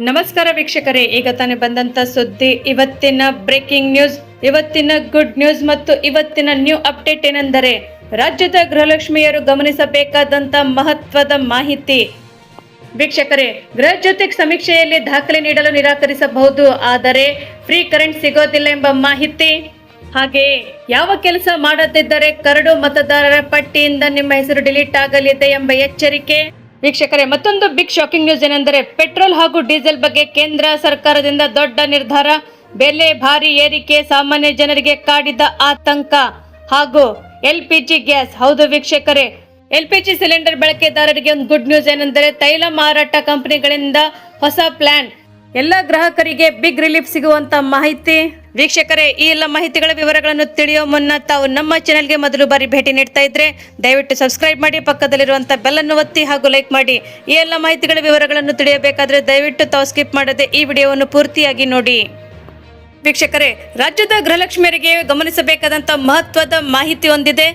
ನಮಸ್ಕಾರ ವೀಕ್ಷಕರೇ, ಈಗ ತಾನೇ ಬಂದಂತ ಸುದ್ದಿ, ಇವತ್ತಿನ ಬ್ರೇಕಿಂಗ್ ನ್ಯೂಸ್, ಇವತ್ತಿನ ಗುಡ್ ನ್ಯೂಸ್ ಮತ್ತು ಇವತ್ತಿನ ನ್ಯೂ ಅಪ್ಡೇಟ್ ಏನೆಂದರೆ ರಾಜ್ಯದ ಗೃಹಲಕ್ಷ್ಮಿಯರು ಗಮನಿಸಬೇಕಾದಂತ ಮಹತ್ವದ ಮಾಹಿತಿ. ವೀಕ್ಷಕರೇ, ಗೃಹ ಜ್ಯೋತಿ ಸಮೀಕ್ಷೆಯಲ್ಲಿ ದಾಖಲೆ ನೀಡಲು ನಿರಾಕರಿಸಬಹುದು, ಆದರೆ ಫ್ರೀ ಕರೆಂಟ್ ಸಿಗೋದಿಲ್ಲ ಎಂಬ ಮಾಹಿತಿ. ಹಾಗೆಯೇ ಯಾವ ಕೆಲಸ ಮಾಡದಿದ್ದರೆ ಕರಡು ಮತದಾರರ ಪಟ್ಟಿಯಿಂದ ನಿಮ್ಮ ಹೆಸರು ಡಿಲೀಟ್ ಆಗಲಿದೆ ಎಂಬ ಎಚ್ಚರಿಕೆ. ವೀಕ್ಷಕರೇ, ಮತ್ತೊಂದು ಬಿಗ್ ಶಾಕಿಂಗ್ ನ್ಯೂಸ್ ಏನೆಂದರೆ ಪೆಟ್ರೋಲ್ ಹಾಗೂ ಡೀಸೆಲ್ ಬಗ್ಗೆ ಕೇಂದ್ರ ಸರ್ಕಾರದಿಂದ ದೊಡ್ಡ ನಿರ್ಧಾರ. ಬೆಲೆ ಭಾರಿ ಏರಿಕೆ ಸಾಮಾನ್ಯ ಜನರಿಗೆ ಕಾಡಿದ ಆತಂಕ. ಹಾಗೂ LPG ಗ್ಯಾಸ್. ಹೌದು ವೀಕ್ಷಕರೇ, LPG ಸಿಲಿಂಡರ್ ಬಳಕೆದಾರರಿಗೆ ಒಂದು ಗುಡ್ ನ್ಯೂಸ್ ಏನೆಂದರೆ ತೈಲ ಮಾರಾಟ ಕಂಪನಿಗಳಿಂದ ಹೊಸ ಪ್ಲಾನ್. ಎಲ್ಲ ಗ್ರಾಹಕರಿಗೆ ಬಿಗ್ ರಿಲೀಫ್ ಸಿಗುವಂತ ಮಾಹಿತಿ. ವೀಕ್ಷಕರೇ, ಈ ಎಲ್ಲ ಮಾಹಿತಿಗಳ ವಿವರಗಳನ್ನು ತಿಳಿಯೋ ಮುನ್ನ ತಾವು ನಮ್ಮ ಚಾನೆಲ್ಗೆ ಮೊದಲು ಬಾರಿ ಭೇಟಿ ನೀಡ್ತಾ ಇದ್ರೆ ದಯವಿಟ್ಟು ಸಬ್ಸ್ಕ್ರೈಬ್ ಮಾಡಿ, ಪಕ್ಕದಲ್ಲಿರುವಂತಹ ಬೆಲ್ ಅನ್ನು ಒತ್ತಿ ಹಾಗೂ ಲೈಕ್ ಮಾಡಿ. ಈ ಎಲ್ಲ ಮಾಹಿತಿಗಳ ವಿವರಗಳನ್ನು ತಿಳಿಯಬೇಕಾದ್ರೆ ದಯವಿಟ್ಟು ತಾವು ಸ್ಕಿಪ್ ಮಾಡದೆ ಈ ವಿಡಿಯೋವನ್ನು ಪೂರ್ತಿಯಾಗಿ ನೋಡಿ. ವೀಕ್ಷಕರೇ, ರಾಜ್ಯದ ಗೃಹಲಕ್ಷ್ಮಿಯರಿಗೆ ಗಮನಿಸಬೇಕಾದಂತ ಮಹತ್ವದ ಮಾಹಿತಿ ಹೊಂದಿದೆ.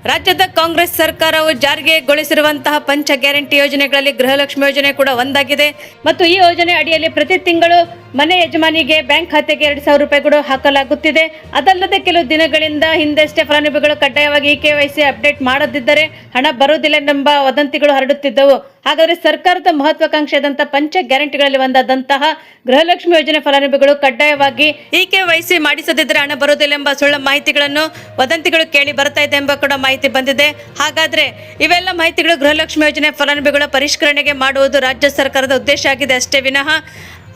ರಾಜ್ಯದ ಕಾಂಗ್ರೆಸ್ ಸರ್ಕಾರವು ಜಾರಿಗೆಗೊಳಿಸಿರುವಂತಹ ಪಂಚ ಗ್ಯಾರಂಟಿ ಯೋಜನೆಗಳಲ್ಲಿ ಗೃಹಲಕ್ಷ್ಮಿ ಯೋಜನೆ ಕೂಡ ಒಂದಾಗಿದೆ. ಮತ್ತು ಈ ಯೋಜನೆ ಅಡಿಯಲ್ಲಿ ಪ್ರತಿ ತಿಂಗಳು ಮನೆ ಯಜಮಾನಿಗೆ ಬ್ಯಾಂಕ್ ಖಾತೆಗೆ 2,000 ರೂಪಾಯಿ ಕೂಡ ಹಾಕಲಾಗುತ್ತಿದೆ. ಅದಲ್ಲದೆ ಕೆಲವು ದಿನಗಳಿಂದ ಹಿಂದಷ್ಟೇ ಫಲಾನುಭವಿಗಳು ಕಡ್ಡಾಯವಾಗಿ KYC ಅಪ್ಡೇಟ್ ಮಾಡದಿದ್ದರೆ ಹಣ ಬರುವುದಿಲ್ಲ ಎಂಬ ವದಂತಿಗಳು ಹರಡುತ್ತಿದ್ದವು. ಹಾಗಾದರೆ ಸರ್ಕಾರದ ಮಹತ್ವಾಕಾಂಕ್ಷೆಯಾದಂತಹ ಪಂಚ ಗ್ಯಾರಂಟಿಗಳಲ್ಲಿ ಒಂದಾದಂತಹ ಗೃಹಲಕ್ಷ್ಮಿ ಯೋಜನೆ ಫಲಾನುಭವಿಗಳು ಕಡ್ಡಾಯವಾಗಿ KYC ಮಾಡಿಸದಿದ್ದರೆ ಹಣ ಬರುವುದಿಲ್ಲ ಎಂಬ ಸುಳ್ಳು ಮಾಹಿತಿಗಳನ್ನು ವದಂತಿಗಳು ಕೇಳಿ ಬರ್ತಾ ಇದೆ ಎಂಬ ಕೂಡ ಮಾಹಿತಿ ಬಂದಿದೆ. ಹಾಗಾದ್ರೆ ಇವೆಲ್ಲ ಮಾಹಿತಿಗಳು ಗೃಹಲಕ್ಷ್ಮಿ ಯೋಜನೆ ಫಲಾನುಭವಿಗಳ ಪರಿಷ್ಕರಣೆಗೆ ಮಾಡುವುದು ರಾಜ್ಯ ಸರ್ಕಾರದ ಉದ್ದೇಶ ಆಗಿದೆ ಅಷ್ಟೇ ವಿನಃ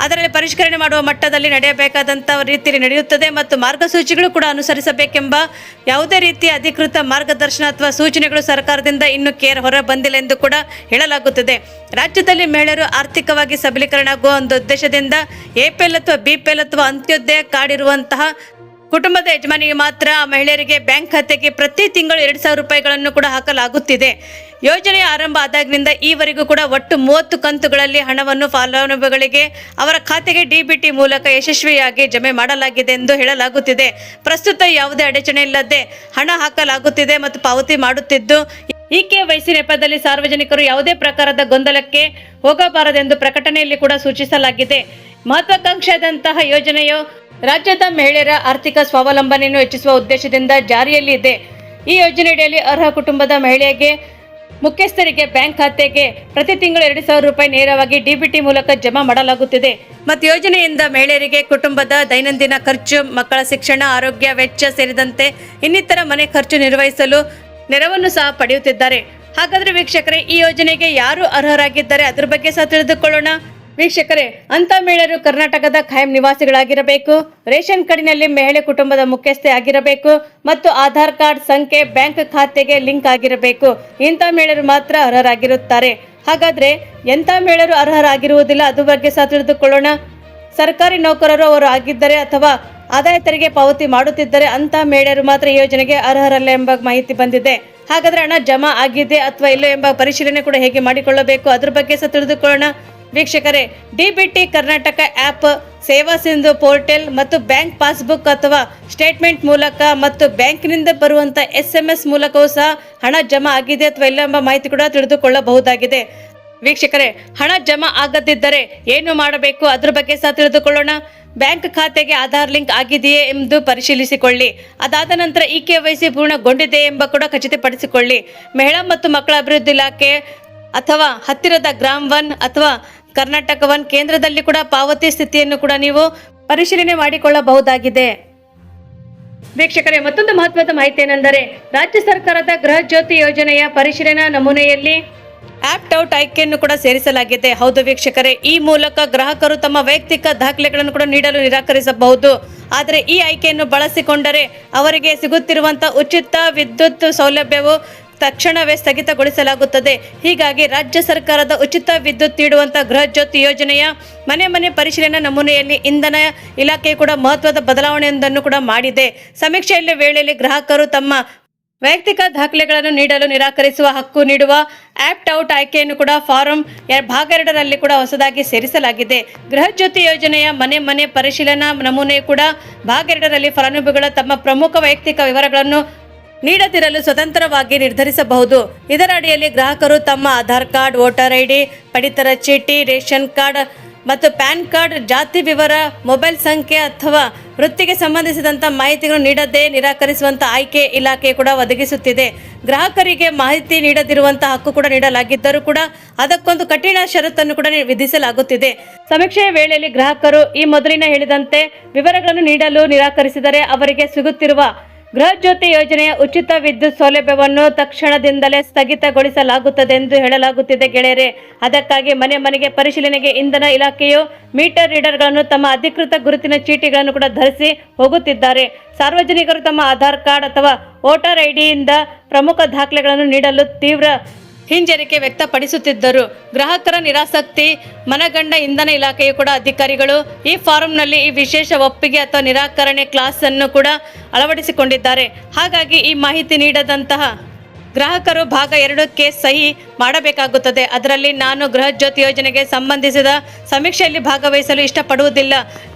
ಅದರಲ್ಲಿ ಪರಿಷ್ಕರಣೆ ಮಾಡುವ ಮಟ್ಟದಲ್ಲಿ ನಡೆಯಬೇಕಾದಂಥ ರೀತಿಯಲ್ಲಿ ನಡೆಯುತ್ತದೆ ಮತ್ತು ಮಾರ್ಗಸೂಚಿಗಳು ಕೂಡ ಅನುಸರಿಸಬೇಕೆಂಬ ಯಾವುದೇ ರೀತಿಯ ಅಧಿಕೃತ ಮಾರ್ಗದರ್ಶನ ಅಥವಾ ಸೂಚನೆಗಳು ಸರ್ಕಾರದಿಂದ ಇನ್ನೂ ಹೊರ ಬಂದಿಲ್ಲ ಎಂದು ಕೂಡ ಹೇಳಲಾಗುತ್ತದೆ. ರಾಜ್ಯದಲ್ಲಿ ಮಹಿಳೆಯರು ಆರ್ಥಿಕವಾಗಿ ಸಬಲೀಕರಣ ಆಗುವ ಒಂದು ಉದ್ದೇಶದಿಂದ APL ಅಥವಾ BPL ಅಥವಾ ಅಂತ್ಯೋದಯ ಕಾರ್ಡ್ ಇರುವಂತಹ ಕುಟುಂಬದ ಯಜಮಾನಿಗೆ ಮಾತ್ರ ಮಹಿಳೆಯರಿಗೆ ಬ್ಯಾಂಕ್ ಖಾತೆಗೆ ಪ್ರತಿ ತಿಂಗಳು 2,000 ರೂಪಾಯಿಗಳನ್ನು ಕೂಡ ಹಾಕಲಾಗುತ್ತಿದೆ. ಯೋಜನೆಯ ಆರಂಭ ಆದಾಗಿನಿಂದ ಈವರೆಗೂ ಕೂಡ ಒಟ್ಟು 30 ಕಂತುಗಳಲ್ಲಿ ಹಣವನ್ನು ಫಲಾನುಭವಿಗಳಿಗೆ ಅವರ ಖಾತೆಗೆ DBT ಮೂಲಕ ಯಶಸ್ವಿಯಾಗಿ ಜಮೆ ಮಾಡಲಾಗಿದೆ ಎಂದು ಹೇಳಲಾಗುತ್ತಿದೆ. ಪ್ರಸ್ತುತ ಯಾವುದೇ ಅಡಚಣೆ ಇಲ್ಲದೆ ಹಣ ಹಾಕಲಾಗುತ್ತಿದೆ ಮತ್ತು ಪಾವತಿ ಮಾಡುತ್ತಿದ್ದು KYC ನೆಪದಲ್ಲಿ ಸಾರ್ವಜನಿಕರು ಯಾವುದೇ ಪ್ರಕಾರದ ಗೊಂದಲಕ್ಕೆ ಹೋಗಬಾರದೆಂದು ಪ್ರಕಟಣೆಯಲ್ಲಿ ಕೂಡ ಸೂಚಿಸಲಾಗಿದೆ. ಮಹತ್ವಾಕಾಂಕ್ಷೆಯಾದಂತಹ ಯೋಜನೆಯು ರಾಜ್ಯದ ಮಹಿಳೆಯರ ಆರ್ಥಿಕ ಸ್ವಾವಲಂಬನೆಯನ್ನು ಹೆಚ್ಚಿಸುವ ಉದ್ದೇಶದಿಂದ ಜಾರಿಯಲ್ಲಿ ಇದೆ. ಈ ಯೋಜನೆಯಡಿಯಲ್ಲಿ ಅರ್ಹ ಕುಟುಂಬದ ಮಹಿಳೆಗೆ ಮುಖ್ಯಸ್ಥರಿಗೆ ಬ್ಯಾಂಕ್ ಖಾತೆಗೆ ಪ್ರತಿ ತಿಂಗಳು 2,000 ರೂಪಾಯಿ ನೇರವಾಗಿ DBT ಮೂಲಕ ಜಮಾ ಮಾಡಲಾಗುತ್ತಿದೆ. ಮತ್ತು ಯೋಜನೆಯಿಂದ ಮಹಿಳೆಯರಿಗೆ ಕುಟುಂಬದ ದೈನಂದಿನ ಖರ್ಚು, ಮಕ್ಕಳ ಶಿಕ್ಷಣ, ಆರೋಗ್ಯ ವೆಚ್ಚ ಸೇರಿದಂತೆ ಇನ್ನಿತರ ಮನೆ ಖರ್ಚು ನಿರ್ವಹಿಸಲು ನೆರವನ್ನು ಸಹ ಪಡೆಯುತ್ತಿದ್ದಾರೆ. ಹಾಗಾದ್ರೆ ವೀಕ್ಷಕರೇ, ಈ ಯೋಜನೆಗೆ ಯಾರು ಅರ್ಹರಾಗಿದ್ದಾರೆ ಅದರ ಬಗ್ಗೆ ಸಹ ತಿಳಿದುಕೊಳ್ಳೋಣ. ವೀಕ್ಷಕರೇ, ಅಂತ ಮಹಿಳೆಯರು ಕರ್ನಾಟಕದ ಖಾಯಂ ನಿವಾಸಿಗಳಾಗಿರಬೇಕು, ರೇಷನ್ ಕಾರ್ಡಿನಲ್ಲಿ ಮಹಿಳೆ ಕುಟುಂಬದ ಮುಖ್ಯಸ್ಥೆ ಆಗಿರಬೇಕು ಮತ್ತು ಆಧಾರ್ ಕಾರ್ಡ್ ಸಂಖ್ಯೆ ಬ್ಯಾಂಕ್ ಖಾತೆಗೆ ಲಿಂಕ್ ಆಗಿರಬೇಕು. ಇಂಥ ಮಹಿಳೆಯರು ಮಾತ್ರ ಅರ್ಹರಾಗಿರುತ್ತಾರೆ. ಹಾಗಾದ್ರೆ ಎಂಥ ಮಹಿಳೆಯರು ಅರ್ಹರಾಗಿರುವುದಿಲ್ಲ ಅದ್ರ ಬಗ್ಗೆ ಸಹ ತಿಳಿದುಕೊಳ್ಳೋಣ. ಸರ್ಕಾರಿ ನೌಕರರು ಅವರು ಆಗಿದ್ದರೆ ಅಥವಾ ಆದಾಯ ತೆರಿಗೆ ಪಾವತಿ ಮಾಡುತ್ತಿದ್ದರೆ ಅಂತ ಮಹಿಳೆಯರು ಮಾತ್ರ ಈ ಯೋಜನೆಗೆ ಅರ್ಹರಲ್ಲ ಎಂಬ ಮಾಹಿತಿ ಬಂದಿದೆ. ಹಾಗಾದ್ರೆ ಹಣ ಜಮಾ ಆಗಿದೆ ಅಥವಾ ಇಲ್ಲ ಎಂಬ ಪರಿಶೀಲನೆ ಕೂಡ ಹೇಗೆ ಮಾಡಿಕೊಳ್ಳಬೇಕು ಅದ್ರ ಬಗ್ಗೆ ಸಹ ತಿಳಿದುಕೊಳ್ಳೋಣ. ವೀಕ್ಷಕರೇ, DBT ಕರ್ನಾಟಕ ಆ್ಯಪ್, ಸೇವಾ ಸಿಂಧು ಪೋರ್ಟಲ್ ಮತ್ತು ಬ್ಯಾಂಕ್ ಪಾಸ್ಬುಕ್ ಅಥವಾ ಸ್ಟೇಟ್ಮೆಂಟ್ ಮೂಲಕ ಮತ್ತು ಬ್ಯಾಂಕಿನಿಂದ ಬರುವಂಥ SMS ಮೂಲಕವೂ ಸಹ ಹಣ ಜಮಾ ಆಗಿದೆ ಅಥವಾ ಇಲ್ಲ ಎಂಬ ಮಾಹಿತಿ ಕೂಡ ತಿಳಿದುಕೊಳ್ಳಬಹುದಾಗಿದೆ. ವೀಕ್ಷಕರೇ, ಹಣ ಜಮಾ ಆಗದಿದ್ದರೆ ಏನು ಮಾಡಬೇಕು ಅದ್ರ ಬಗ್ಗೆ ಸಹ ತಿಳಿದುಕೊಳ್ಳೋಣ. ಬ್ಯಾಂಕ್ ಖಾತೆಗೆ ಆಧಾರ್ ಲಿಂಕ್ ಆಗಿದೆಯೇ ಎಂದು ಪರಿಶೀಲಿಸಿಕೊಳ್ಳಿ. ಅದಾದ ನಂತರ KYC ಪೂರ್ಣಗೊಂಡಿದೆ ಎಂಬ ಕೂಡ ಖಚಿತಪಡಿಸಿಕೊಳ್ಳಿ. ಮಹಿಳಾ ಮತ್ತು ಮಕ್ಕಳ ಅಭಿವೃದ್ಧಿ ಇಲಾಖೆ ಅಥವಾ ಹತ್ತಿರದ ಗ್ರಾಮ್ 1 ಅಥವಾ ಕರ್ನಾಟಕ 1 ಕೇಂದ್ರದಲ್ಲಿ ಕೂಡ ಪಾವತಿ ಸ್ಥಿತಿಯನ್ನು ಕೂಡ ನೀವು ಪರಿಶೀಲನೆ ಮಾಡಿಕೊಳ್ಳಬಹುದಾಗಿದೆ. ವೀಕ್ಷಕರೇ, ಮತ್ತೊಂದು ಮಹತ್ವದ ಮಾಹಿತಿ ಏನೆಂದರೆ ರಾಜ್ಯ ಸರ್ಕಾರದ ಗೃಹ ಜ್ಯೋತಿ ಯೋಜನೆಯ ಪರಿಶೀಲನಾ ನಮೂನೆಯಲ್ಲಿ ಆಪ್ಟ್ ಔಟ್ ಆಯ್ಕೆಯನ್ನು ಕೂಡ ಸೇರಿಸಲಾಗಿದೆ. ಹೌದು ವೀಕ್ಷಕರೇ, ಈ ಮೂಲಕ ಗ್ರಾಹಕರು ತಮ್ಮ ವೈಯಕ್ತಿಕ ದಾಖಲೆಗಳನ್ನು ಕೂಡ ನೀಡಲು ನಿರಾಕರಿಸಬಹುದು. ಆದರೆ ಈ ಆಯ್ಕೆಯನ್ನು ಬಳಸಿಕೊಂಡರೆ ಅವರಿಗೆ ಸಿಗುತ್ತಿರುವಂತಹ ಉಚಿತ ವಿದ್ಯುತ್ ಸೌಲಭ್ಯವು ತಕ್ಷಣವೇ ಸ್ಥಗಿತಗೊಳಿಸಲಾಗುತ್ತದೆ. ಹೀಗಾಗಿ ರಾಜ್ಯ ಸರ್ಕಾರದ ಉಚಿತ ವಿದ್ಯುತ್ ನೀಡುವಂತಹ ಗೃಹ ಜ್ಯೋತಿ ಯೋಜನೆಯ ಮನೆ ಪರಿಶೀಲನಾ ನಮೂನೆಯಲ್ಲಿ ಇಂಧನ ಇಲಾಖೆ ಕೂಡ ಮಹತ್ವದ ಬದಲಾವಣೆಯೊಂದನ್ನು ಕೂಡ ಮಾಡಿದೆ. ಸಮೀಕ್ಷೆಯಲ್ಲಿ ವೇಳೆಯಲ್ಲಿ ಗ್ರಾಹಕರು ತಮ್ಮ ವೈಯಕ್ತಿಕ ದಾಖಲೆಗಳನ್ನು ನೀಡಲು ನಿರಾಕರಿಸುವ ಹಕ್ಕು ನೀಡುವ ಆಪ್ಟ್ ಔಟ್ ಆಯ್ಕೆಯನ್ನು ಕೂಡ ಫಾರಂ ಭಾಗ 2ರಲ್ಲಿ ಕೂಡ ಹೊಸದಾಗಿ ಸೇರಿಸಲಾಗಿದೆ. ಗೃಹ ಜ್ಯೋತಿ ಯೋಜನೆಯ ಮನೆ ಪರಿಶೀಲನಾ ನಮೂನೆ ಕೂಡ ಭಾಗ 2ರಲ್ಲಿ ಫಲಾನುಭವಿಗಳ ತಮ್ಮ ಪ್ರಮುಖ ವೈಯಕ್ತಿಕ ವಿವರಗಳನ್ನು ನೀಡದಿರಲು ಸ್ವತಂತ್ರವಾಗಿ ನಿರ್ಧರಿಸಬಹುದು. ಇದರ ಅಡಿಯಲ್ಲಿ ಗ್ರಾಹಕರು ತಮ್ಮ ಆಧಾರ್ ಕಾರ್ಡ್, ವೋಟರ್ ID, ಪಡಿತರ ಚೀಟಿ, ರೇಷನ್ ಕಾರ್ಡ್ ಮತ್ತು ಪ್ಯಾನ್ ಕಾರ್ಡ್, ಜಾತಿ ವಿವರ, ಮೊಬೈಲ್ ಸಂಖ್ಯೆ ಅಥವಾ ವೃತ್ತಿಗೆ ಸಂಬಂಧಿಸಿದಂಥ ಮಾಹಿತಿಗಳನ್ನು ನೀಡದೆ ನಿರಾಕರಿಸುವಂಥ ಆಯ್ಕೆ ಇಲಾಖೆ ಕೂಡ ಒದಗಿಸುತ್ತಿದೆ. ಗ್ರಾಹಕರಿಗೆ ಮಾಹಿತಿ ನೀಡದಿರುವಂತಹ ಹಕ್ಕು ಕೂಡ ನೀಡಲಾಗಿದ್ದರೂ ಕೂಡ ಅದಕ್ಕೊಂದು ಕಠಿಣ ಷರತ್ತನ್ನು ಕೂಡ ವಿಧಿಸಲಾಗುತ್ತಿದೆ. ಸಮೀಕ್ಷೆಯ ವೇಳೆಯಲ್ಲಿ ಗ್ರಾಹಕರು ಈ ಮೊದಲಿನ ಹೇಳಿದಂತೆ ವಿವರಗಳನ್ನು ನೀಡಲು ನಿರಾಕರಿಸಿದರೆ ಅವರಿಗೆ ಸಿಗುತ್ತಿರುವ ಗೃಹ ಜ್ಯೋತಿ ಯೋಜನೆಯ ಉಚಿತ ವಿದ್ಯುತ್ ಸೌಲಭ್ಯವನ್ನು ತಕ್ಷಣದಿಂದಲೇ ಸ್ಥಗಿತಗೊಳಿಸಲಾಗುತ್ತದೆ ಎಂದು ಹೇಳಲಾಗುತ್ತಿದೆ ಗೆಳೆಯರೆ. ಅದಕ್ಕಾಗಿ ಮನೆ ಮನೆಗೆ ಪರಿಶೀಲನೆಗೆ ಇಂಧನ ಇಲಾಖೆಯು ಮೀಟರ್ ರೀಡರ್ಗಳನ್ನು ತಮ್ಮ ಅಧಿಕೃತ ಗುರುತಿನ ಚೀಟಿಗಳನ್ನು ಕೂಡ ಧರಿಸಿ ಹೋಗುತ್ತಿದ್ದಾರೆ. ಸಾರ್ವಜನಿಕರು ತಮ್ಮ ಆಧಾರ್ ಕಾರ್ಡ್ ಅಥವಾ ವೋಟರ್ ಐಡಿಯಿಂದ ಪ್ರಮುಖ ದಾಖಲೆಗಳನ್ನು ನೀಡಲು ತೀವ್ರ ಹಿಂಜರಿಕೆ ವ್ಯಕ್ತಪಡಿಸುತ್ತಿದ್ದರು. ಗ್ರಾಹಕರ ನಿರಾಸಕ್ತಿ ಮನಗಂಡ ಇಂಧನ ಇಲಾಖೆಯು ಕೂಡ ಅಧಿಕಾರಿಗಳು ಈ ಫಾರಂನಲ್ಲಿ ಈ ವಿಶೇಷ ಒಪ್ಪಿಗೆ ಅಥವಾ ನಿರಾಕರಣೆ ಕ್ಲಾಸ್ ಅನ್ನು ಕೂಡ ಅಳವಡಿಸಿಕೊಂಡಿದ್ದಾರೆ. ಹಾಗಾಗಿ ಈ ಮಾಹಿತಿ ನೀಡದಂತಹ ಗ್ರಾಹಕರು ಭಾಗ 2ಕ್ಕೆ ಸಹಿ ಮಾಡಬೇಕಾಗುತ್ತದೆ. ಅದರಲ್ಲಿ ನಾನು ಗೃಹ ಜ್ಯೋತಿ ಯೋಜನೆಗೆ ಸಂಬಂಧಿಸಿದ ಸಮೀಕ್ಷೆಯಲ್ಲಿ ಭಾಗವಹಿಸಲು ಇಷ್ಟಪಡುವುದಿಲ್ಲ.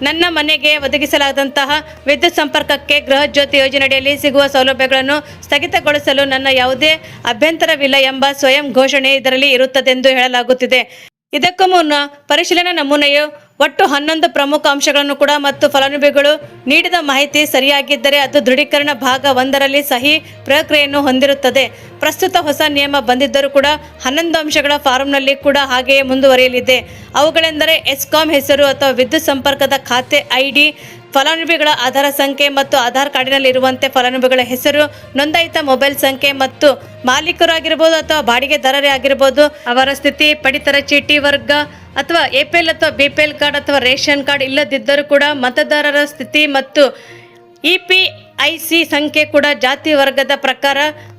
ನನ್ನ ಮನೆಗೆ ಒದಗಿಸಲಾದಂತಹ ವಿದ್ಯುತ್ ಸಂಪರ್ಕಕ್ಕೆ ಗೃಹ ಜ್ಯೋತಿ ಯೋಜನೆಯಡಿಯಲ್ಲಿ ಸಿಗುವ ಸೌಲಭ್ಯಗಳನ್ನು ಸ್ಥಗಿತಗೊಳಿಸಲು ನನ್ನ ಯಾವುದೇ ಅಭ್ಯಂತರವಿಲ್ಲ ಎಂಬ ಸ್ವಯಂ ಘೋಷಣೆ ಇದರಲ್ಲಿ ಇರುತ್ತದೆಂದು ಹೇಳಲಾಗುತ್ತಿದೆ. ಇದಕ್ಕೂ ಮುನ್ನ ಪರಿಶೀಲನಾ ನಮೂನೆಯು ಒಟ್ಟು 11 ಪ್ರಮುಖ ಅಂಶಗಳನ್ನು ಕೂಡ ಮತ್ತು ಫಲಾನುಭವಿಗಳು ನೀಡಿದ ಮಾಹಿತಿ ಸರಿಯಾಗಿದ್ದರೆ ಅದು ದೃಢೀಕರಣ ಭಾಗ 1ರಲ್ಲಿ ಸಹಿ ಪ್ರಕ್ರಿಯೆಯನ್ನು ಹೊಂದಿರುತ್ತದೆ. ಪ್ರಸ್ತುತ ಹೊಸ ನಿಯಮ ಬಂದಿದ್ದರೂ ಕೂಡ 11 ಅಂಶಗಳ ಫಾರಂನಲ್ಲಿ ಕೂಡ ಹಾಗೆಯೇ ಮುಂದುವರಿಯಲಿದೆ. ಅವುಗಳೆಂದರೆ ಎಸ್ಕಾಂ ಹೆಸರು ಅಥವಾ ವಿದ್ಯುತ್ ಸಂಪರ್ಕದ ಖಾತೆ ಐಡಿ, ಫಲಾನುಭವಿಗಳ ಆಧಾರ್ ಸಂಖ್ಯೆ ಮತ್ತು ಆಧಾರ್ ಕಾರ್ಡಿನಲ್ಲಿರುವಂತೆ ಫಲಾನುಭವಿಗಳ ಹೆಸರು, ನೋಂದಾಯಿತ ಮೊಬೈಲ್ ಸಂಖ್ಯೆ ಮತ್ತು ಮಾಲೀಕರು ಆಗಿರ್ಬೋದು ಅಥವಾ ಬಾಡಿಗೆದಾರರೇ ಆಗಿರ್ಬೋದು, ಅವರ ಸ್ಥಿತಿ, ಪಡಿತರ ಚೀಟಿ, ವರ್ಗ ಅಥವಾ APL ಅಥವಾ BPL ಕಾರ್ಡ್ ಅಥವಾ ರೇಷನ್ ಕಾರ್ಡ್ ಇಲ್ಲದಿದ್ದರೂ ಕೂಡ ಮತದಾರರ ಸ್ಥಿತಿ ಮತ್ತು EPIC ಸಂಖ್ಯೆ ಕೂಡ, ಜಾತಿ ವರ್ಗದ ಪ್ರಕಾರ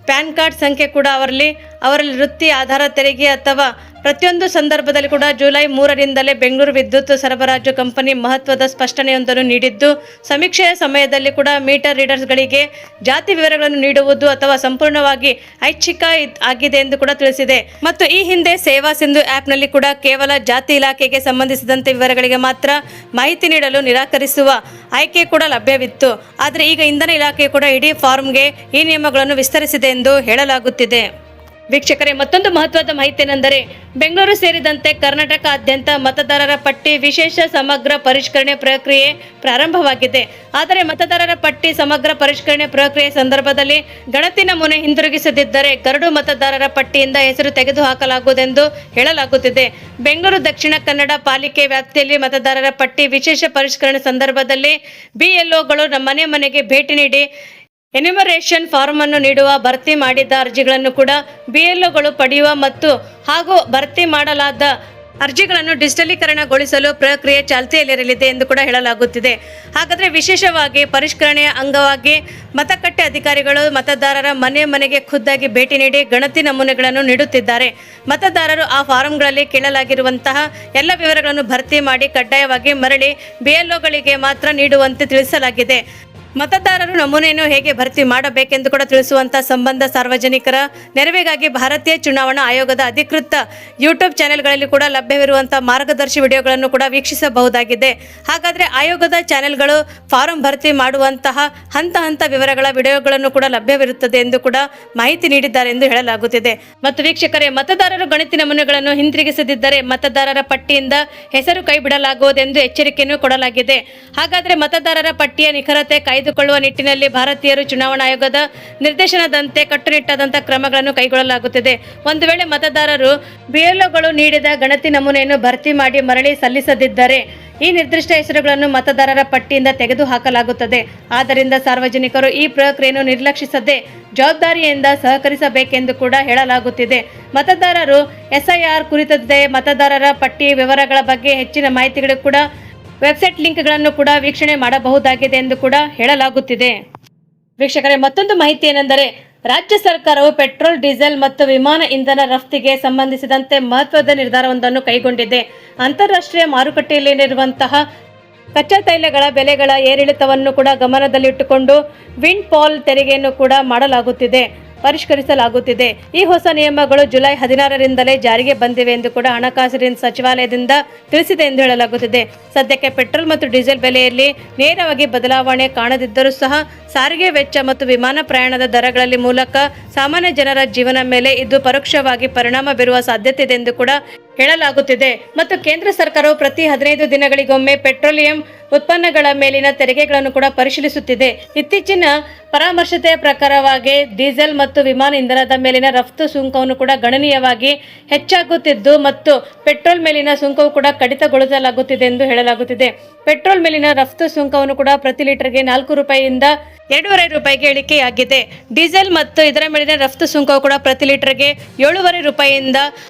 ಪ್ಯಾನ್ ಕಾರ್ಡ್ ಸಂಖ್ಯೆ ಕೂಡ ಅವರಲ್ಲಿ ವೃತ್ತಿ ಆಧಾರ ತೆರಿಗೆ ಅಥವಾ ಪ್ರತಿಯೊಂದು ಸಂದರ್ಭದಲ್ಲಿ ಕೂಡ ಜುಲೈ 3ರಿಂದಲೇ ಬೆಂಗಳೂರು ವಿದ್ಯುತ್ ಸರಬರಾಜು ಕಂಪನಿ ಮಹತ್ವದ ಸ್ಪಷ್ಟನೆಯೊಂದನ್ನು ನೀಡಿದ್ದು, ಸಮೀಕ್ಷೆಯ ಸಮಯದಲ್ಲಿ ಕೂಡ ಮೀಟರ್ ರೀಡರ್ಸ್ಗಳಿಗೆ ಜಾತಿ ವಿವರಗಳನ್ನು ನೀಡುವುದು ಅಥವಾ ಸಂಪೂರ್ಣವಾಗಿ ಐಚ್ಛಿಕ ಆಗಿದೆ ಎಂದು ಕೂಡ ತಿಳಿಸಿದೆ. ಮತ್ತು ಈ ಹಿಂದೆ ಸೇವಾ ಸಿಂಧು ಆ್ಯಪ್ನಲ್ಲಿ ಕೂಡ ಕೇವಲ ಜಾತಿ ಇಲಾಖೆಗೆ ಸಂಬಂಧಿಸಿದಂತೆ ವಿವರಗಳಿಗೆ ಮಾತ್ರ ಮಾಹಿತಿ ನೀಡಲು ನಿರಾಕರಿಸುವ ಆಯ್ಕೆ ಕೂಡ ಲಭ್ಯವಿತ್ತು. ಆದರೆ ಈಗ ಇಂಧನ ಇಲಾಖೆ ಕೂಡ ಇಡೀ ಫಾರ್ಮ್ಗೆ ಈ ನಿಯಮಗಳನ್ನು ವಿಸ್ತರಿಸಿದೆ ಎಂದು ಹೇಳಲಾಗುತ್ತಿದೆ. ವೀಕ್ಷಕರೇ, ಮತ್ತೊಂದು ಮಹತ್ವದ ಮಾಹಿತಿ ಏನೆಂದರೆ ಬೆಂಗಳೂರು ಸೇರಿದಂತೆ ಕರ್ನಾಟಕಾದ್ಯಂತ ಮತದಾರರ ಪಟ್ಟಿ ವಿಶೇಷ ಸಮಗ್ರ ಪರಿಷ್ಕರಣೆ ಪ್ರಕ್ರಿಯೆ ಪ್ರಾರಂಭವಾಗಿದೆ. ಆದರೆ ಮತದಾರರ ಪಟ್ಟಿ ಸಮಗ್ರ ಪರಿಷ್ಕರಣೆ ಪ್ರಕ್ರಿಯೆ ಸಂದರ್ಭದಲ್ಲಿ ಗಣತಿ ನಮೂನೆ ಹಿಂದಿರುಗಿಸದಿದ್ದರೆ ಕರಡು ಮತದಾರರ ಪಟ್ಟಿಯಿಂದ ಹೆಸರು ತೆಗೆದುಹಾಕಲಾಗುವುದೆಂದು ಹೇಳಲಾಗುತ್ತಿದೆ. ಬೆಂಗಳೂರು ದಕ್ಷಿಣ ಕನ್ನಡ ಪಾಲಿಕೆ ವ್ಯಾಪ್ತಿಯಲ್ಲಿ ಮತದಾರರ ಪಟ್ಟಿ ವಿಶೇಷ ಪರಿಷ್ಕರಣೆ ಸಂದರ್ಭದಲ್ಲಿ BLOಗಳು ಮನೆ ಮನೆಗೆ ಭೇಟಿ ನೀಡಿ ಎನ್ಯುಮರೇಷನ್ ಫಾರ್ಮ್ ಅನ್ನು ನೀಡುವ, ಭರ್ತಿ ಮಾಡಿದ ಅರ್ಜಿಗಳನ್ನು ಕೂಡ BLOಗಳು ಪಡೆಯುವ ಮತ್ತು ಹಾಗೂ ಭರ್ತಿ ಮಾಡಲಾದ ಅರ್ಜಿಗಳನ್ನು ಡಿಜಿಟಲೀಕರಣಗೊಳಿಸಲು ಪ್ರಕ್ರಿಯೆ ಚಾಲ್ತಿಯಲ್ಲಿರಲಿದೆ ಎಂದು ಕೂಡ ಹೇಳಲಾಗುತ್ತಿದೆ. ಹಾಗಾದರೆ ವಿಶೇಷವಾಗಿ ಪರಿಷ್ಕರಣೆಯ ಅಂಗವಾಗಿ ಮತಗಟ್ಟೆ ಅಧಿಕಾರಿಗಳು ಮತದಾರರ ಮನೆ ಮನೆಗೆ ಖುದ್ದಾಗಿ ಭೇಟಿ ನೀಡಿ ಗಣತಿ ನಮೂನೆಗಳನ್ನು ನೀಡುತ್ತಿದ್ದಾರೆ. ಮತದಾರರು ಆ ಫಾರಂಗಳಲ್ಲಿ ಕೇಳಲಾಗಿರುವಂತಹ ಎಲ್ಲ ವಿವರಗಳನ್ನು ಭರ್ತಿ ಮಾಡಿ ಕಡ್ಡಾಯವಾಗಿ ಮರಳಿ BLOಗಳಿಗೆ ಮಾತ್ರ ನೀಡುವಂತೆ ತಿಳಿಸಲಾಗಿದೆ. ಮತದಾರರು ನಮೂನೆಯನ್ನು ಹೇಗೆ ಭರ್ತಿ ಮಾಡಬೇಕೆಂದು ಕೂಡ ತಿಳಿಸುವಂತಹ ಸಂಬಂಧ ಸಾರ್ವಜನಿಕರ ನೆರವಿಗಾಗಿ ಭಾರತೀಯ ಚುನಾವಣಾ ಆಯೋಗದ ಅಧಿಕೃತ ಯೂಟ್ಯೂಬ್ ಚಾನೆಲ್ಗಳಲ್ಲಿ ಕೂಡ ಲಭ್ಯವಿರುವಂತಹ ಮಾರ್ಗದರ್ಶಿ ವಿಡಿಯೋಗಳನ್ನು ಕೂಡ ವೀಕ್ಷಿಸಬಹುದಾಗಿದೆ. ಹಾಗಾದರೆ ಆಯೋಗದ ಚಾನೆಲ್ಗಳು ಫಾರಂ ಭರ್ತಿ ಮಾಡುವಂತಹ ಹಂತ ವಿವರಗಳ ವಿಡಿಯೋಗಳನ್ನು ಕೂಡ ಲಭ್ಯವಿರುತ್ತದೆ ಎಂದು ಕೂಡ ಮಾಹಿತಿ ನೀಡಿದ್ದಾರೆ ಎಂದು ಹೇಳಲಾಗುತ್ತಿದೆ. ಮತ್ತು ವೀಕ್ಷಕರೇ, ಮತದಾರರು ಗಣತಿ ನಮೂನೆಗಳನ್ನು ಹಿಂತಿರುಗಿಸದಿದ್ದರೆ ಮತದಾರರ ಪಟ್ಟಿಯಿಂದ ಹೆಸರು ಕೈಬಿಡಲಾಗುವುದೆಂದು ಎಚ್ಚರಿಕೆಯನ್ನು ಕೊಡಲಾಗಿದೆ. ಹಾಗಾದರೆ ಮತದಾರರ ಪಟ್ಟಿಯ ನಿಖರತೆ ಕಾಯ್ದುಕೊಳ್ಳುವ ನಿಟ್ಟಿನಲ್ಲಿ ಭಾರತೀಯ ಚುನಾವಣಾ ಆಯೋಗದ ನಿರ್ದೇಶನದಂತೆ ಕಟ್ಟುನಿಟ್ಟಾದಂತಹ ಕ್ರಮಗಳನ್ನು ಕೈಗೊಳ್ಳಲಾಗುತ್ತಿದೆ. ಒಂದು ವೇಳೆ ಮತದಾರರು BLOಗಳು ನೀಡಿದ ಗಣತಿ ನಮೂನೆಯನ್ನು ಭರ್ತಿ ಮಾಡಿ ಮರಳಿ ಸಲ್ಲಿಸದಿದ್ದರೆ ಈ ನಿರ್ದಿಷ್ಟ ಹೆಸರುಗಳನ್ನು ಮತದಾರರ ಪಟ್ಟಿಯಿಂದ ತೆಗೆದುಹಾಕಲಾಗುತ್ತದೆ. ಆದ್ದರಿಂದ ಸಾರ್ವಜನಿಕರು ಈ ಪ್ರಕ್ರಿಯೆಯನ್ನು ನಿರ್ಲಕ್ಷಿಸದೆ ಜವಾಬ್ದಾರಿಯಿಂದ ಸಹಕರಿಸಬೇಕೆಂದು ಕೂಡ ಹೇಳಲಾಗುತ್ತಿದೆ. ಮತದಾರರು SIR ಕುರಿತಂತೆ ಮತದಾರರ ಪಟ್ಟಿ ವಿವರಗಳ ಬಗ್ಗೆ ಹೆಚ್ಚಿನ ಮಾಹಿತಿಗಳು ಕೂಡ ವೆಬ್ಸೈಟ್ ಲಿಂಕ್ಗಳನ್ನು ಕೂಡ ವೀಕ್ಷಣೆ ಮಾಡಬಹುದಾಗಿದೆ ಎಂದು ಕೂಡ ಹೇಳಲಾಗುತ್ತಿದೆ. ವೀಕ್ಷಕರೇ, ಮತ್ತೊಂದು ಮಾಹಿತಿ ಏನೆಂದರೆ ರಾಜ್ಯ ಸರ್ಕಾರವು ಪೆಟ್ರೋಲ್, ಡೀಸೆಲ್ ಮತ್ತು ವಿಮಾನ ಇಂಧನ ರಫ್ತಿಗೆ ಸಂಬಂಧಿಸಿದಂತೆ ಮಹತ್ವದ ನಿರ್ಧಾರವೊಂದನ್ನು ಕೈಗೊಂಡಿದೆ. ಅಂತಾರಾಷ್ಟ್ರೀಯ ಮಾರುಕಟ್ಟೆಯಲ್ಲಿರುವಂತಹ ಕಚ್ಚಾ ತೈಲಗಳ ಬೆಲೆಗಳ ಏರಿಳಿತವನ್ನು ಕೂಡ ಗಮನದಲ್ಲಿಟ್ಟುಕೊಂಡು ವಿಂಡ್ ಫಾಲ್ ತೆರಿಗೆಯನ್ನು ಕೂಡ ಪರಿಷ್ಕರಿಸಲಾಗುತ್ತಿದೆ. ಈ ಹೊಸ ನಿಯಮಗಳು ಜುಲೈ 16ರಿಂದಲೇ ಜಾರಿಗೆ ಬಂದಿವೆ ಎಂದು ಕೂಡ ಹಣಕಾಸಿನ ಸಚಿವಾಲಯದಿಂದ ತಿಳಿಸಿದೆ ಎಂದು ಹೇಳಲಾಗುತ್ತಿದೆ. ಸದ್ಯಕ್ಕೆ ಪೆಟ್ರೋಲ್ ಮತ್ತು ಡೀಸೆಲ್ ಬೆಲೆಯಲ್ಲಿ ನೇರವಾಗಿ ಬದಲಾವಣೆ ಕಾಣದಿದ್ದರೂ ಸಹ ಸಾರಿಗೆ ವೆಚ್ಚ ಮತ್ತು ವಿಮಾನ ಪ್ರಯಾಣದ ದರಗಳಲ್ಲಿ ಮೂಲಕ ಸಾಮಾನ್ಯ ಜನರ ಜೀವನ ಮೇಲೆ ಇದು ಪರೋಕ್ಷವಾಗಿ ಪರಿಣಾಮ ಬೀರುವ ಸಾಧ್ಯತೆ ಇದೆ ಎಂದು ಕೂಡ ಹೇಳಲಾಗುತ್ತಿದೆ. ಮತ್ತು ಕೇಂದ್ರ ಸರ್ಕಾರವು ಪ್ರತಿ 15 ದಿನಗಳಿಗೊಮ್ಮೆ ಪೆಟ್ರೋಲಿಯಂ ಉತ್ಪನ್ನಗಳ ಮೇಲಿನ ತೆರಿಗೆಗಳನ್ನು ಕೂಡ ಪರಿಶೀಲಿಸುತ್ತಿದೆ. ಇತ್ತೀಚಿನ ಪರಾಮರ್ಶತೆಯ ಪ್ರಕಾರವಾಗಿ ಡೀಸೆಲ್ ಮತ್ತು ವಿಮಾನ ಇಂಧನದ ಮೇಲಿನ ರಫ್ತು ಸುಂಕವನ್ನು ಕೂಡ ಗಣನೀಯವಾಗಿ ಹೆಚ್ಚಾಗುತ್ತಿದ್ದು ಮತ್ತು ಪೆಟ್ರೋಲ್ ಮೇಲಿನ ಸುಂಕವು ಕೂಡ ಕಡಿತಗೊಳಿಸಲಾಗುತ್ತಿದೆ ಎಂದು ಹೇಳಲಾಗುತ್ತಿದೆ. ಪೆಟ್ರೋಲ್ ಮೇಲಿನ ರಫ್ತು ಸುಂಕವನ್ನು ಕೂಡ ಪ್ರತಿ ಲೀಟರ್ಗೆ 4 ರೂಪಾಯಿಯಿಂದ 2.5 ರೂಪಾಯಿಗೆ ಇಳಿಕೆಯಾಗಿದೆ. ಡೀಸೆಲ್ ಮತ್ತು ಇದರ ಮೇಲಿನ ರಫ್ತು ಸುಂಕವು ಕೂಡ ಪ್ರತಿ ಲೀಟರ್ಗೆ 7.5 ರೂಪಾಯಿಯಿಂದ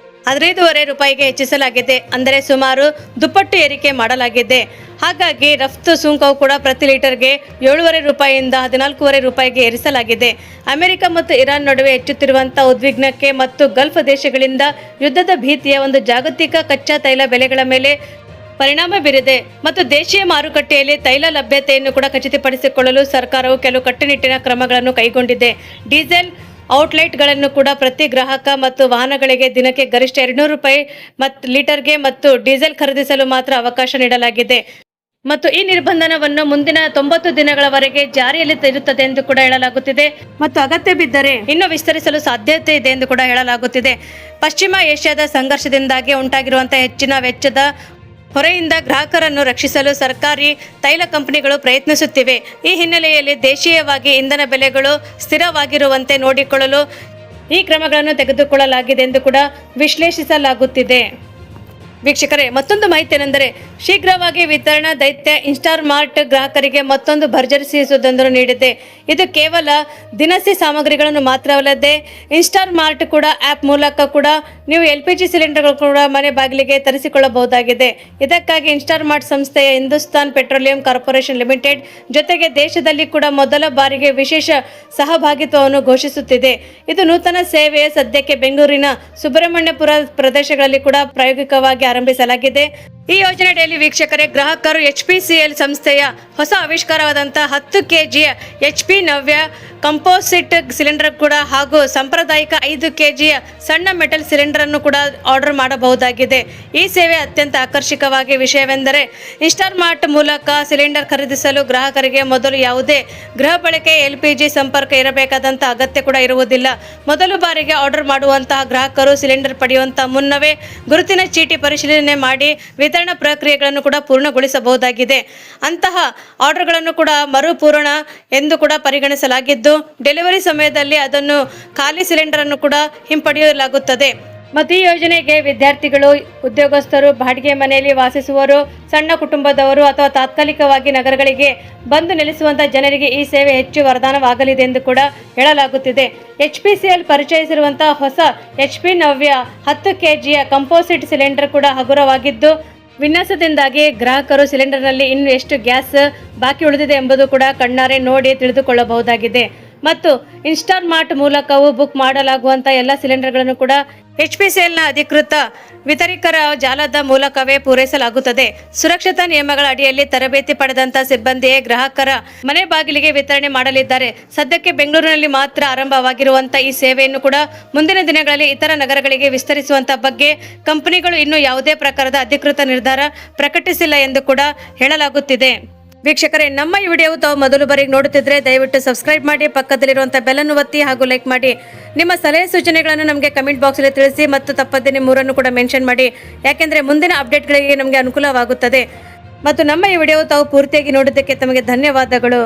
15.5 ರೂಪಾಯಿಗೆ ಹೆಚ್ಚಿಸಲಾಗಿದೆ. ಅಂದರೆ ಸುಮಾರು ದುಪ್ಪಟ್ಟು ಏರಿಕೆ ಮಾಡಲಾಗಿದೆ. ಹಾಗಾಗಿ ರಫ್ತು ಸುಂಕವು ಕೂಡ ಪ್ರತಿ ಲೀಟರ್ಗೆ 7.5 ರೂಪಾಯಿಯಿಂದ 14.5 ರೂಪಾಯಿಗೆ ಏರಿಸಲಾಗಿದೆ. ಅಮೆರಿಕ ಮತ್ತು ಇರಾನ್ ನಡುವೆ ಹೆಚ್ಚುತ್ತಿರುವಂತಹ ಉದ್ವಿಗ್ನಕ್ಕೆ ಮತ್ತು ಗಲ್ಫ್ ದೇಶಗಳಿಂದ ಯುದ್ಧದ ಭೀತಿಯ ಒಂದು ಜಾಗತಿಕ ಕಚ್ಚಾ ತೈಲ ಬೆಲೆಗಳ ಮೇಲೆ ಪರಿಣಾಮ ಬೀರಿದೆ ಮತ್ತು ದೇಶೀಯ ಮಾರುಕಟ್ಟೆಯಲ್ಲಿ ತೈಲ ಲಭ್ಯತೆಯನ್ನು ಕೂಡ ಖಚಿತಪಡಿಸಿಕೊಳ್ಳಲು ಸರ್ಕಾರವು ಕೆಲವು ಕಟ್ಟುನಿಟ್ಟಿನ ಕ್ರಮಗಳನ್ನು ಕೈಗೊಂಡಿದೆ. ಡೀಸೆಲ್ ಔಟ್ಲೆಟ್ಗಳನ್ನು ಕೂಡ ಪ್ರತಿ ಗ್ರಾಹಕ ಮತ್ತು ವಾಹನಗಳಿಗೆ ದಿನಕ್ಕೆ ಗರಿಷ್ಠ 200 ರೂಪಾಯಿ ಲೀಟರ್ಗೆ ಮತ್ತು ಡೀಸೆಲ್ ಖರೀದಿಸಲು ಮಾತ್ರ ಅವಕಾಶ ನೀಡಲಾಗಿದೆ ಮತ್ತು ಈ ನಿರ್ಬಂಧನವನ್ನು ಮುಂದಿನ 90 ದಿನಗಳವರೆಗೆ ಜಾರಿಯಲ್ಲಿ ಇರುತ್ತದೆ ಎಂದು ಕೂಡ ಹೇಳಲಾಗುತ್ತಿದೆ ಮತ್ತು ಅಗತ್ಯ ಬಿದ್ದರೆ ಇನ್ನೂ ವಿಸ್ತರಿಸಲು ಸಾಧ್ಯತೆ ಇದೆ ಎಂದು ಕೂಡ ಹೇಳಲಾಗುತ್ತಿದೆ. ಪಶ್ಚಿಮ ಏಷ್ಯಾದ ಸಂಘರ್ಷದಿಂದಾಗಿ ಉಂಟಾಗಿರುವಂತಹ ಹೆಚ್ಚಿನ ವೆಚ್ಚದ ಹೊರೆಯಿಂದ ಗ್ರಾಹಕರನ್ನು ರಕ್ಷಿಸಲು ಸರ್ಕಾರಿ ತೈಲ ಕಂಪನಿಗಳು ಪ್ರಯತ್ನಿಸುತ್ತಿವೆ. ಈ ಹಿನ್ನೆಲೆಯಲ್ಲಿ ದೇಶೀಯವಾಗಿ ಇಂಧನ ಬೆಲೆಗಳು ಸ್ಥಿರವಾಗಿರುವಂತೆ ನೋಡಿಕೊಳ್ಳಲು ಈ ಕ್ರಮಗಳನ್ನು ತೆಗೆದುಕೊಳ್ಳಲಾಗಿದೆ ಎಂದು ಕೂಡ ವಿಶ್ಲೇಷಿಸಲಾಗುತ್ತಿದೆ. ವೀಕ್ಷಕರೇ, ಮತ್ತೊಂದು ಮಾಹಿತಿ ಏನೆಂದರೆ ಶೀಘ್ರವಾಗಿ ವಿತರಣಾ ದೈತ್ಯ ಇನ್ಸ್ಟಾಮಾರ್ಟ್ ಗ್ರಾಹಕರಿಗೆ ಮತ್ತೊಂದು ಭರ್ಜರಿ ಸುದ್ದಿಯೊಂದನ್ನು ನೀಡಿದೆ. ಇದು ಕೇವಲ ದಿನಸಿ ಸಾಮಗ್ರಿಗಳನ್ನು ಮಾತ್ರವಲ್ಲದೆ ಇನ್ಸ್ಟಾಮಾರ್ಟ್ ಕೂಡ ಆ್ಯಪ್ ಮೂಲಕ ಕೂಡ ನೀವು LPG ಸಿಲಿಂಡರ್ಗಳು ಕೂಡ ಮನೆ ಬಾಗಿಲಿಗೆ ತರಿಸಿಕೊಳ್ಳಬಹುದಾಗಿದೆ. ಇದಕ್ಕಾಗಿ ಇನ್ಸ್ಟಾಮಾರ್ಟ್ ಸಂಸ್ಥೆಯ ಹಿಂದೂಸ್ತಾನ್ ಪೆಟ್ರೋಲಿಯಂ ಕಾರ್ಪೊರೇಷನ್ ಲಿಮಿಟೆಡ್ ಜೊತೆಗೆ ದೇಶದಲ್ಲಿ ಕೂಡ ಮೊದಲ ಬಾರಿಗೆ ವಿಶೇಷ ಸಹಭಾಗಿತ್ವವನ್ನು ಘೋಷಿಸುತ್ತಿದೆ. ಇದು ನೂತನ ಸೇವೆಯ ಸದ್ಯಕ್ಕೆ ಬೆಂಗಳೂರಿನ ಸುಬ್ರಹ್ಮಣ್ಯಪುರ ಪ್ರದೇಶಗಳಲ್ಲಿ ಕೂಡ ಪ್ರಾಯೋಗಿಕವಾಗಿ ಆರಂಭಿಸಲಾಗಿದೆ. ಈ ಯೋಜನೆಯಲ್ಲಿ ವೀಕ್ಷಕರೇ, ಗ್ರಾಹಕರು HPCL ಸಂಸ್ಥೆಯ ಹೊಸ ಆವಿಷ್ಕಾರವಾದಂತಹ 10 kg HP ನವ್ಯ ಕಂಪೋಸಿಟ್ ಸಿಲಿಂಡರ್ ಕೂಡ ಹಾಗೂ ಸಾಂಪ್ರದಾಯಿಕ 5 kg ಸಣ್ಣ ಮೆಟಲ್ ಸಿಲಿಂಡರ್ ಅನ್ನು ಕೂಡ ಆರ್ಡರ್ ಮಾಡಬಹುದಾಗಿದೆ. ಈ ಸೇವೆ ಅತ್ಯಂತ ಆಕರ್ಷಕವಾಗಿ ವಿಷಯವೆಂದರೆ ಇನ್ಸ್ಟಾಮಾರ್ಟ್ ಮೂಲಕ ಸಿಲಿಂಡರ್ ಖರೀದಿಸಲು ಗ್ರಾಹಕರಿಗೆ ಮೊದಲು ಯಾವುದೇ ಗೃಹ ಬಳಕೆ LPG ಸಂಪರ್ಕ ಇರಬೇಕಾದಂಥ ಅಗತ್ಯ ಕೂಡ ಇರುವುದಿಲ್ಲ. ಮೊದಲು ಬಾರಿಗೆ ಆರ್ಡರ್ ಮಾಡುವಂತಹ ಗ್ರಾಹಕರು ಸಿಲಿಂಡರ್ ಪಡೆಯುವಂತಹ ಮುನ್ನವೇ ಗುರುತಿನ ಚೀಟಿ ಪರಿಶೀಲನೆ ಮಾಡಿ ವಿತರಣಾ ಪ್ರಕ್ರಿಯೆಗಳನ್ನು ಕೂಡ ಪೂರ್ಣಗೊಳಿಸಬಹುದಾಗಿದೆ. ಅಂತಹ ಆರ್ಡರ್ಗಳನ್ನು ಕೂಡ ಮರುಪೂರಣ ಎಂದು ಕೂಡ ಪರಿಗಣಿಸಲಾಗಿದ್ದು ಡೆಲಿವರಿ ಸಮಯದಲ್ಲಿ ಅದನ್ನು ಖಾಲಿ ಸಿಲಿಂಡರ್ ಅನ್ನು ಕೂಡ ಹಿಂಪಡೆಯಲಾಗುತ್ತದೆ. ಮತ್ತು ಈ ಯೋಜನೆಗೆ ವಿದ್ಯಾರ್ಥಿಗಳು, ಉದ್ಯೋಗಸ್ಥರು, ಬಾಡಿಗೆ ಮನೆಯಲ್ಲಿ ವಾಸಿಸುವವರು, ಸಣ್ಣ ಕುಟುಂಬದವರು ಅಥವಾ ತಾತ್ಕಾಲಿಕವಾಗಿ ನಗರಗಳಿಗೆ ಬಂದು ನೆಲೆಸುವಂತಹ ಜನರಿಗೆ ಈ ಸೇವೆ ಹೆಚ್ಚು ವರದಾನವಾಗಲಿದೆ ಎಂದು ಕೂಡ ಹೇಳಲಾಗುತ್ತಿದೆ. HPCL ಪರಿಚಯಿಸಿರುವಂತಹ ಹೊಸ HP ನವ್ಯ 10 kg ಕಂಪೋಸಿಟ್ ಸಿಲಿಂಡರ್ ಕೂಡ ಹಗುರವಾಗಿದ್ದು ವಿನ್ಯಾಸದಿಂದಾಗಿ ಗ್ರಾಹಕರು ಸಿಲಿಂಡರ್ನಲ್ಲಿ ಇನ್ನು ಎಷ್ಟು ಗ್ಯಾಸ್ ಬಾಕಿ ಉಳಿದಿದೆ ಎಂಬುದು ಕೂಡ ಕಣ್ಣಾರೆ ನೋಡಿ ತಿಳಿದುಕೊಳ್ಳಬಹುದಾಗಿದೆ. ಮತ್ತು ಇನ್ಸ್ಟಾಮಾರ್ಟ್ ಮೂಲಕವೂ ಬುಕ್ ಮಾಡಲಾಗುವಂಥ ಎಲ್ಲ ಸಿಲಿಂಡರ್ಗಳನ್ನು ಕೂಡ HPCLನ ಅಧಿಕೃತ ವಿತರಕರ ಜಾಲದ ಮೂಲಕವೇ ಪೂರೈಸಲಾಗುತ್ತದೆ. ಸುರಕ್ಷತಾ ನಿಯಮಗಳ ಅಡಿಯಲ್ಲಿ ತರಬೇತಿ ಪಡೆದಂತ ಸಿಬ್ಬಂದಿಯೇ ಗ್ರಾಹಕರ ಮನೆ ಬಾಗಿಲಿಗೆ ವಿತರಣೆ ಮಾಡಲಿದ್ದಾರೆ. ಸದ್ಯಕ್ಕೆ ಬೆಂಗಳೂರಿನಲ್ಲಿ ಮಾತ್ರ ಆರಂಭವಾಗಿರುವಂತಹ ಈ ಸೇವೆಯನ್ನು ಕೂಡ ಮುಂದಿನ ದಿನಗಳಲ್ಲಿ ಇತರ ನಗರಗಳಿಗೆ ವಿಸ್ತರಿಸುವಂತ ಬಗ್ಗೆ ಕಂಪನಿಗಳು ಇನ್ನೂ ಯಾವುದೇ ಪ್ರಕಾರದ ಅಧಿಕೃತ ನಿರ್ಧಾರ ಪ್ರಕಟಿಸಿಲ್ಲ ಎಂದು ಕೂಡ ಹೇಳಲಾಗುತ್ತಿದೆ. ವೀಕ್ಷಕರೇ, ನಮ್ಮ ಈ ವಿಡಿಯೋವು ತಾವು ಮೊದಲು ಬಾರಿಗೆ ನೋಡುತ್ತಿದ್ದರೆ ದಯವಿಟ್ಟು ಸಬ್ಸ್ಕ್ರೈಬ್ ಮಾಡಿ, ಪಕ್ಕದಲ್ಲಿರುವಂಥ ಬೆಲ್ಲನ್ನು ಒತ್ತಿ ಹಾಗೂ ಲೈಕ್ ಮಾಡಿ. ನಿಮ್ಮ ಸಲಹೆ ಸೂಚನೆಗಳನ್ನು ನಮಗೆ ಕಮೆಂಟ್ ಬಾಕ್ಸಲ್ಲಿ ತಿಳಿಸಿ ಮತ್ತು ತಪ್ಪದೇ ನಿಮ್ಮೂರನ್ನು ಕೂಡ ಮೆನ್ಷನ್ ಮಾಡಿ, ಯಾಕೆಂದರೆ ಮುಂದಿನ ಅಪ್ಡೇಟ್ಗಳಿಗೆ ನಮಗೆ ಅನುಕೂಲವಾಗುತ್ತದೆ. ಮತ್ತು ನಮ್ಮ ಈ ವಿಡಿಯೋವು ತಾವು ಪೂರ್ತಿಯಾಗಿ ನೋಡಿದ್ದಕ್ಕೆ ತಮಗೆ ಧನ್ಯವಾದಗಳು.